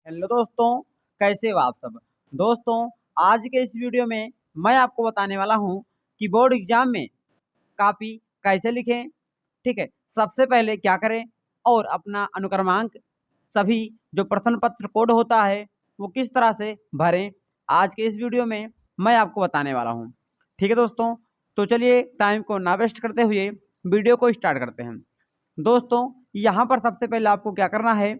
Hello दोस्तों, कैसे हो आप सब। दोस्तों, आज के इस वीडियो में मैं आपको बताने वाला हूं कि बोर्ड एग्जाम में कॉपी कैसे लिखें। ठीक है, सबसे पहले क्या करें और अपना अनुक्रमांक सभी जो प्रश्न पत्र कोड होता है वो किस तरह से भरें, आज के इस वीडियो में मैं आपको बताने वाला हूं। ठीक है दोस्तों, तो चलिए टाइम को ना वेस्ट करते हुए वीडियो को स्टार्ट करते हैं। दोस्तों, यहाँ पर सबसे पहले आपको क्या करना है,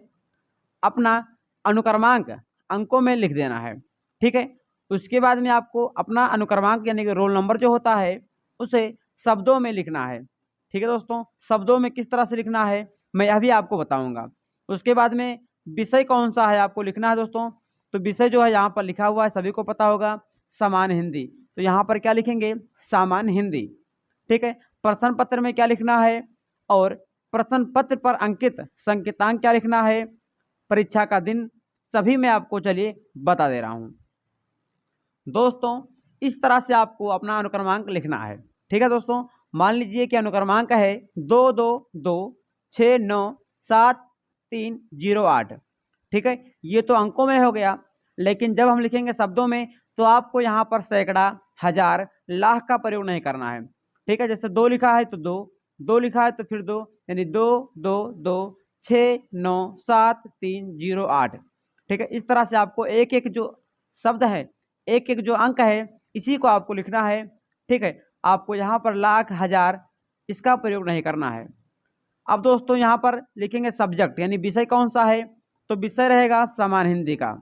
अपना अनुक्रमांक अंकों में लिख देना है। ठीक है, उसके बाद में आपको अपना अनुक्रमांक यानी कि रोल नंबर जो होता है उसे शब्दों में लिखना है। ठीक है दोस्तों, शब्दों में किस तरह से लिखना है मैं यह भी आपको बताऊंगा। उसके बाद में विषय कौन सा है आपको लिखना है दोस्तों। तो विषय जो है यहाँ पर लिखा हुआ है, सभी को पता होगा, सामान्य हिंदी। तो यहाँ पर क्या लिखेंगे, सामान्य हिंदी। ठीक है, प्रश्न पत्र में क्या लिखना है और प्रश्न पत्र पर अंकित संकेतांक क्या लिखना है, परीक्षा का दिन, सभी मैं आपको चलिए बता दे रहा हूं। दोस्तों, इस तरह से आपको अपना अनुक्रमांक लिखना है। ठीक है दोस्तों, मान लीजिए कि अनुक्रमांक है 22269730 8। ठीक है, ये तो अंकों में हो गया, लेकिन जब हम लिखेंगे शब्दों में तो आपको यहाँ पर सैकड़ा, हजार, लाख का प्रयोग नहीं करना है। ठीक है, जैसे 2 लिखा है तो 2, 2 लिखा है तो फिर 2, यानी 22269730 8। ठीक है, इस तरह से आपको एक एक जो शब्द है, एक एक जो अंक है, इसी को आपको लिखना है। ठीक है, आपको यहाँ पर लाख, हजार इसका प्रयोग नहीं करना है। अब दोस्तों यहाँ पर लिखेंगे सब्जेक्ट यानी विषय कौन सा है, तो विषय रहेगा सामान्य हिंदी का।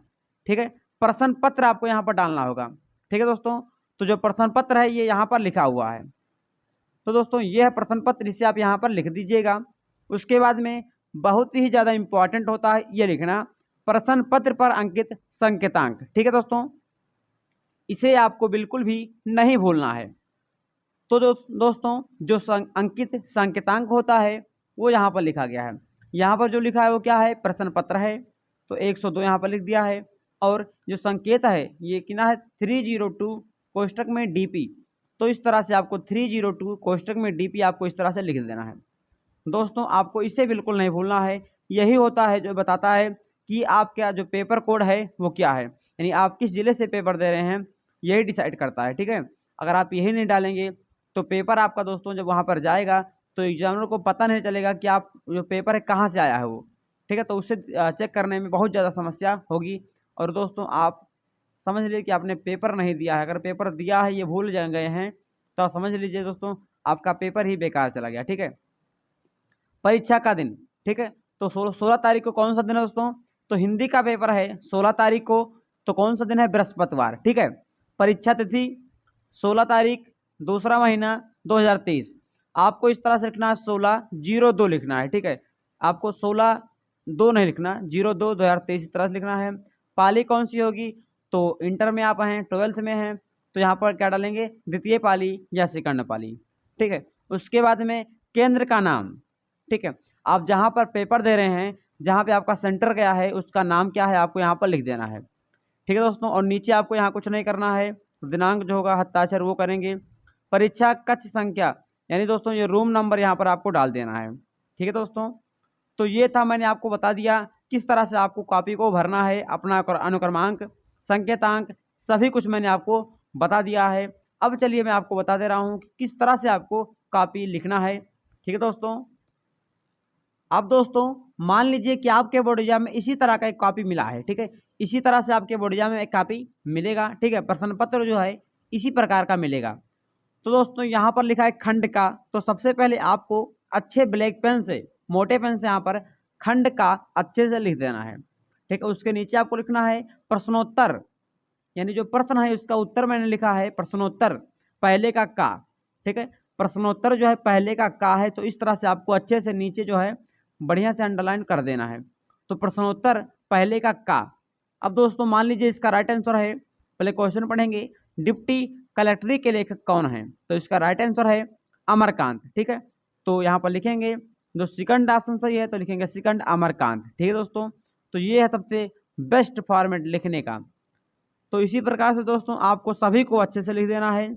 ठीक है, प्रश्न पत्र आपको यहाँ पर डालना होगा। ठीक है दोस्तों, तो जो प्रश्न पत्र है ये यहाँ पर लिखा हुआ है। तो दोस्तों ये है प्रश्न पत्र, इसे आप यहाँ पर लिख दीजिएगा। उसके बाद में बहुत ही ज़्यादा इम्पोर्टेंट होता है ये लिखना, प्रश्न पत्र पर अंकित संकेतांक। ठीक है दोस्तों, इसे आपको बिल्कुल भी नहीं भूलना है। तो दोस्तों जो अंकित संकेतांक होता है वो यहाँ पर लिखा गया है। यहाँ पर जो लिखा है वो क्या है, प्रश्न पत्र है, तो 102 यहाँ पर लिख दिया है। और जो संकेत है ये कितना है, 302 कोष्टक में डीपी। तो इस तरह से आपको 302 कोष्टक में डीपी आपको इस तरह से लिख देना है। दोस्तों आपको इसे बिल्कुल नहीं भूलना है, यही होता है जो बताता है कि आपका जो पेपर कोड है वो क्या है, यानी आप किस ज़िले से पेपर दे रहे हैं यही डिसाइड करता है। ठीक है, अगर आप यही नहीं डालेंगे तो पेपर आपका दोस्तों जब वहाँ पर जाएगा तो एग्जामिनर को पता नहीं चलेगा कि आप जो पेपर है कहाँ से आया है वो। ठीक है, तो उससे चेक करने में बहुत ज़्यादा समस्या होगी। और दोस्तों आप समझ लीजिए कि आपने पेपर नहीं दिया है, अगर पेपर दिया है ये भूल जा गए हैं तो आप समझ लीजिए दोस्तों आपका पेपर ही बेकार चला गया। ठीक है, परीक्षा का दिन। ठीक है, तो 16 तारीख को कौन सा दिन है दोस्तों, तो हिंदी का पेपर है 16 तारीख को, तो कौन सा दिन है, बृहस्पतिवार। ठीक है, परीक्षा तिथि 16 तारीख, दूसरा महीना 2023। आपको इस तरह से लिखना है 16/02 लिखना है। ठीक है, आपको 16/2 नहीं लिखना, 02/2023 इस तरह से लिखना है। पाली कौन सी होगी, तो इंटर में आप हैं, 12th में हैं, तो यहाँ पर क्या डालेंगे, द्वितीय पाली या सेकंड पाली। ठीक है, उसके बाद में केंद्र का नाम। ठीक है, आप जहाँ पर पेपर दे रहे हैं, जहाँ पे आपका सेंटर गया है उसका नाम क्या है आपको यहाँ पर लिख देना है। ठीक है दोस्तों, और नीचे आपको यहाँ कुछ नहीं करना है, दिनांक जो होगा हस्ताक्षर वो करेंगे। परीक्षा कक्ष संख्या यानी दोस्तों ये रूम नंबर यहाँ पर आपको डाल देना है। ठीक है दोस्तों, तो ये था, मैंने आपको बता दिया किस तरह से आपको कॉपी को भरना है, अपना अनुक्रमांक, संकेतांक, सभी कुछ मैंने आपको बता दिया है। अब चलिए मैं आपको बता दे रहा हूँ कि किस तरह से आपको कॉपी लिखना है। ठीक है दोस्तों, अब दोस्तों मान लीजिए कि आपके बोर्ड एग्जाम में इसी तरह का एक कॉपी मिला है। ठीक है, इसी तरह से आपके बोर्ड एग्जाम में एक कॉपी मिलेगा। ठीक है, प्रश्न पत्र जो है इसी प्रकार का मिलेगा। तो दोस्तों यहाँ पर लिखा है खंड का, तो सबसे पहले आपको अच्छे ब्लैक पेन से, मोटे पेन से यहाँ पर खंड का अच्छे से लिख देना है। ठीक है, उसके नीचे आपको लिखना है प्रश्नोत्तर, यानी जो प्रश्न है उसका उत्तर मैंने लिखा है प्रश्नोत्तर पहले का का। ठीक है, प्रश्नोत्तर जो है पहले का का है, तो इस तरह से आपको अच्छे से नीचे जो है बढ़िया से अंडरलाइन कर देना है। तो प्रश्नोत्तर पहले का का। अब दोस्तों मान लीजिए इसका राइट आंसर है, पहले क्वेश्चन पढ़ेंगे, डिप्टी कलेक्ट्री के लेखक कौन है, तो इसका राइट आंसर है अमरकांत। ठीक है, तो यहाँ पर लिखेंगे जो सेकंड ऑप्शन सही है तो लिखेंगे सेकंड अमरकांत। ठीक है दोस्तों, तो ये है सबसे बेस्ट फॉर्मेट लिखने का। तो इसी प्रकार से दोस्तों आपको सभी को अच्छे से लिख देना है।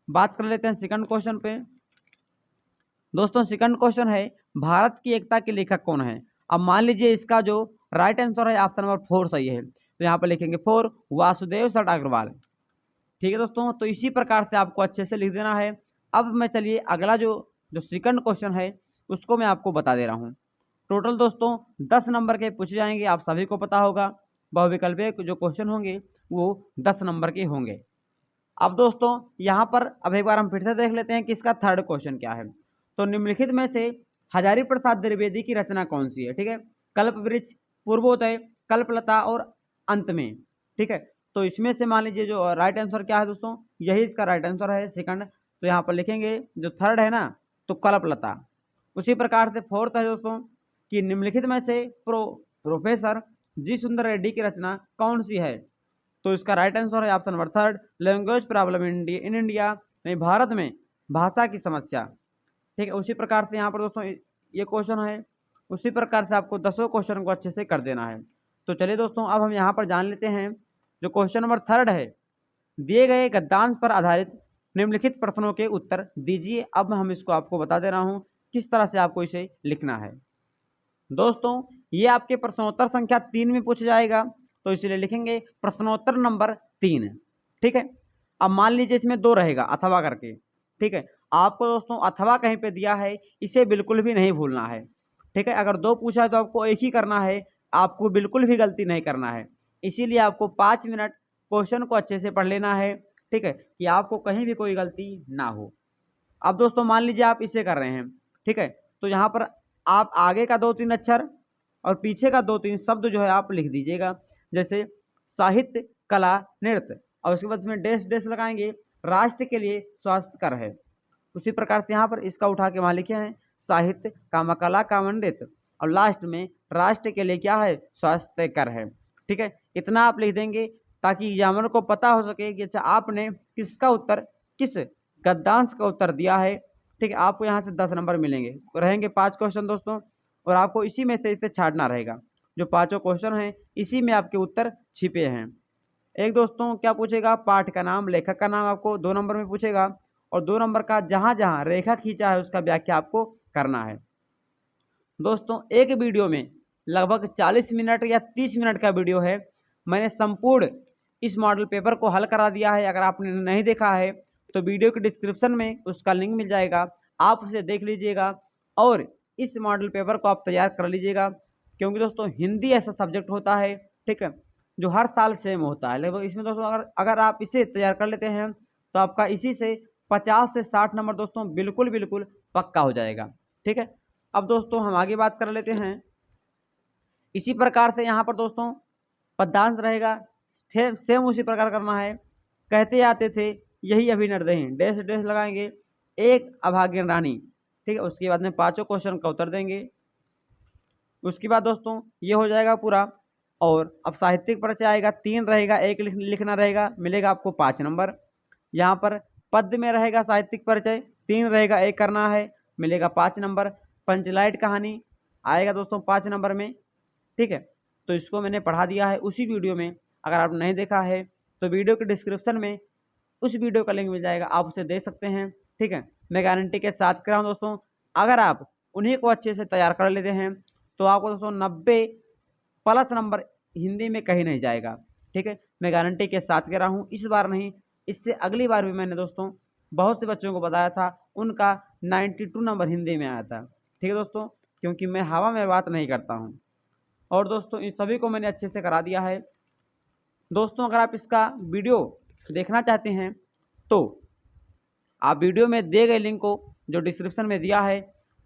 बात कर लेते हैं सेकंड क्वेश्चन पे। दोस्तों सेकंड क्वेश्चन है, भारत की एकता के लेखक कौन है। अब मान लीजिए इसका जो राइट आंसर है ऑप्शन नंबर 4 सही है, तो यहाँ पर लिखेंगे 4 वासुदेव सट अग्रवाल। ठीक है दोस्तों, तो इसी प्रकार से आपको अच्छे से लिख देना है। अब मैं चलिए अगला जो सेकंड क्वेश्चन है उसको मैं आपको बता दे रहा हूँ। टोटल दोस्तों 10 नंबर के पूछे जाएंगे, आप सभी को पता होगा। बहुविकल्पीय जो क्वेश्चन होंगे वो 10 नंबर के होंगे। अब दोस्तों यहाँ पर अब एक बार हम फिर से देख लेते हैं कि इसका थर्ड क्वेश्चन क्या है। तो निम्नलिखित में से हजारी प्रसाद द्विवेदी की रचना कौन सी है? ठीक है, कल्प वृक्ष, पूर्वोदय, कल्पलता और अंत में। ठीक है, तो इसमें से मान लीजिए जो राइट आंसर क्या है दोस्तों, यही इसका राइट आंसर है सेकंड। तो यहाँ पर लिखेंगे जो थर्ड है ना, तो कल्पलता। उसी प्रकार से फोर्थ है दोस्तों कि निम्नलिखित में से प्रोफेसर जी सुंदर रेड्डी की रचना कौन सी है? तो इसका राइट आंसर है option number third, language problem in India, नहीं भारत में भाषा की समस्या। ठीक है, उसी प्रकार से यहाँ पर दोस्तों ये क्वेश्चन है, उसी प्रकार से आपको 10 क्वेश्चन को अच्छे से कर देना है। तो चलिए दोस्तों अब हम यहाँ पर जान लेते हैं जो क्वेश्चन नंबर थर्ड है, दिए गए गद्यांश पर आधारित निम्नलिखित प्रश्नों के उत्तर दीजिए। अब हम इसको आपको बता दे रहा हूँ किस तरह से आपको इसे लिखना है। दोस्तों ये आपके प्रश्नोत्तर संख्या 3 में पूछा जाएगा, तो इसलिए लिखेंगे प्रश्नोत्तर नंबर 3। ठीक है, अब मान लीजिए इसमें 2 रहेगा अथवा करके। ठीक है, आपको दोस्तों अथवा कहीं पे दिया है, इसे बिल्कुल भी नहीं भूलना है। ठीक है, अगर 2 पूछा है तो आपको एक ही करना है, आपको बिल्कुल भी गलती नहीं करना है। इसीलिए आपको 5 मिनट क्वेश्चन को अच्छे से पढ़ लेना है। ठीक है, कि आपको कहीं भी कोई गलती ना हो। अब दोस्तों मान लीजिए आप इसे कर रहे हैं। ठीक है, तो यहाँ पर आप आगे का 2-3 अक्षर और पीछे का 2-3 शब्द जो है आप लिख दीजिएगा, जैसे साहित्य, कला, नृत्य, और उसके बाद इसमें डैश डैश लगाएंगे, राष्ट्र के लिए स्वास्थ्यकर है। उसी प्रकार से यहाँ पर इसका उठा के वहाँ लिखे हैं साहित्य कामा कला कामा नृत्य, और लास्ट में राष्ट्र के लिए क्या है, स्वास्थ्यकर है। ठीक है, इतना आप लिख देंगे ताकि एग्जामिनर को पता हो सके कि अच्छा आपने किसका उत्तर, किस गद्यांश का उत्तर दिया है। ठीक है, आपको यहाँ से 10 नंबर मिलेंगे, रहेंगे 5 क्वेश्चन दोस्तों, और आपको इसी में से इसे छांटना रहेगा। जो 5 क्वेश्चन हैं इसी में आपके उत्तर छिपे हैं। एक दोस्तों क्या पूछेगा, पाठ का नाम, लेखक का नाम आपको 2 नंबर में पूछेगा, और 2 नंबर का जहाँ जहाँ रेखा खींचा है उसका व्याख्या आपको करना है। दोस्तों एक वीडियो में लगभग 40 मिनट या 30 मिनट का वीडियो है, मैंने संपूर्ण इस मॉडल पेपर को हल करा दिया है। अगर आपने नहीं देखा है तो वीडियो के डिस्क्रिप्शन में उसका लिंक मिल जाएगा, आप उसे देख लीजिएगा और इस मॉडल पेपर को आप तैयार कर लीजिएगा। क्योंकि दोस्तों हिंदी ऐसा सब्जेक्ट होता है, ठीक है, जो हर साल सेम होता है। लगभग इसमें दोस्तों अगर आप इसे तैयार कर लेते हैं तो आपका इसी से 50 से 60 नंबर दोस्तों बिल्कुल बिल्कुल पक्का हो जाएगा। ठीक है, अब दोस्तों हम आगे बात कर लेते हैं। इसी प्रकार से यहाँ पर दोस्तों पद्यांश रहेगा, सेम उसी प्रकार करना है। कहते आते थे यही अभिनर्दयी, डैश डैश लगाएंगे, एक अभागिन रानी। ठीक है, उसके बाद में 5 क्वेश्चन का उत्तर देंगे। उसके बाद दोस्तों ये हो जाएगा पूरा। और अब साहित्यिक परिचय आएगा, 3 रहेगा, 1 लिखना रहेगा, मिलेगा आपको 5 नंबर। यहाँ पर पद्य में रहेगा साहित्यिक परिचय, 3 रहेगा, 1 करना है, मिलेगा 5 नंबर। पंचलाइट कहानी आएगा दोस्तों 5 नंबर में। ठीक है, तो इसको मैंने पढ़ा दिया है उसी वीडियो में, अगर आप नहीं देखा है तो वीडियो के डिस्क्रिप्शन में उस वीडियो का लिंक मिल जाएगा, आप उसे देख सकते हैं। ठीक है, मैं गारंटी के साथ कह रहा हूँ दोस्तों, अगर आप उन्हीं को अच्छे से तैयार कर लेते हैं तो आपको दोस्तों 90+ नंबर हिंदी में कहीं नहीं जाएगा। ठीक है, मैं गारंटी के साथ कह रहा हूँ, इस बार नहीं, इससे अगली बार भी मैंने दोस्तों बहुत से बच्चों को बताया था, उनका 92 नंबर हिंदी में आया था। ठीक है दोस्तों, क्योंकि मैं हवा में बात नहीं करता हूँ। और दोस्तों इन सभी को मैंने अच्छे से करा दिया है। दोस्तों अगर आप इसका वीडियो देखना चाहते हैं तो आप वीडियो में दिए गए लिंक को जो डिस्क्रिप्शन में दिया है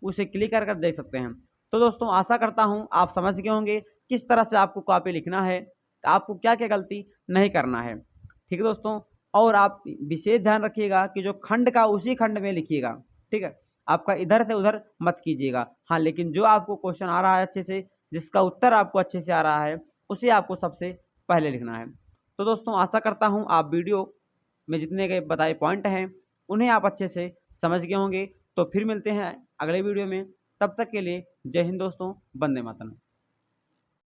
उसे क्लिक कर देख सकते हैं। तो दोस्तों आशा करता हूं आप समझ गए होंगे किस तरह से आपको कॉपी लिखना है, आपको क्या क्या गलती नहीं करना है। ठीक है दोस्तों, और आप विशेष ध्यान रखिएगा कि जो खंड का उसी खंड में लिखिएगा। ठीक है, आपका इधर से उधर मत कीजिएगा। हाँ, लेकिन जो आपको क्वेश्चन आ रहा है अच्छे से, जिसका उत्तर आपको अच्छे से आ रहा है, उसे आपको सबसे पहले लिखना है। तो दोस्तों आशा करता हूँ आप वीडियो में जितने के बताए पॉइंट हैं उन्हें आप अच्छे से समझ गए होंगे। तो फिर मिलते हैं अगले वीडियो में, तब तक के लिए जय हिंद दोस्तों, वंदे मातरम।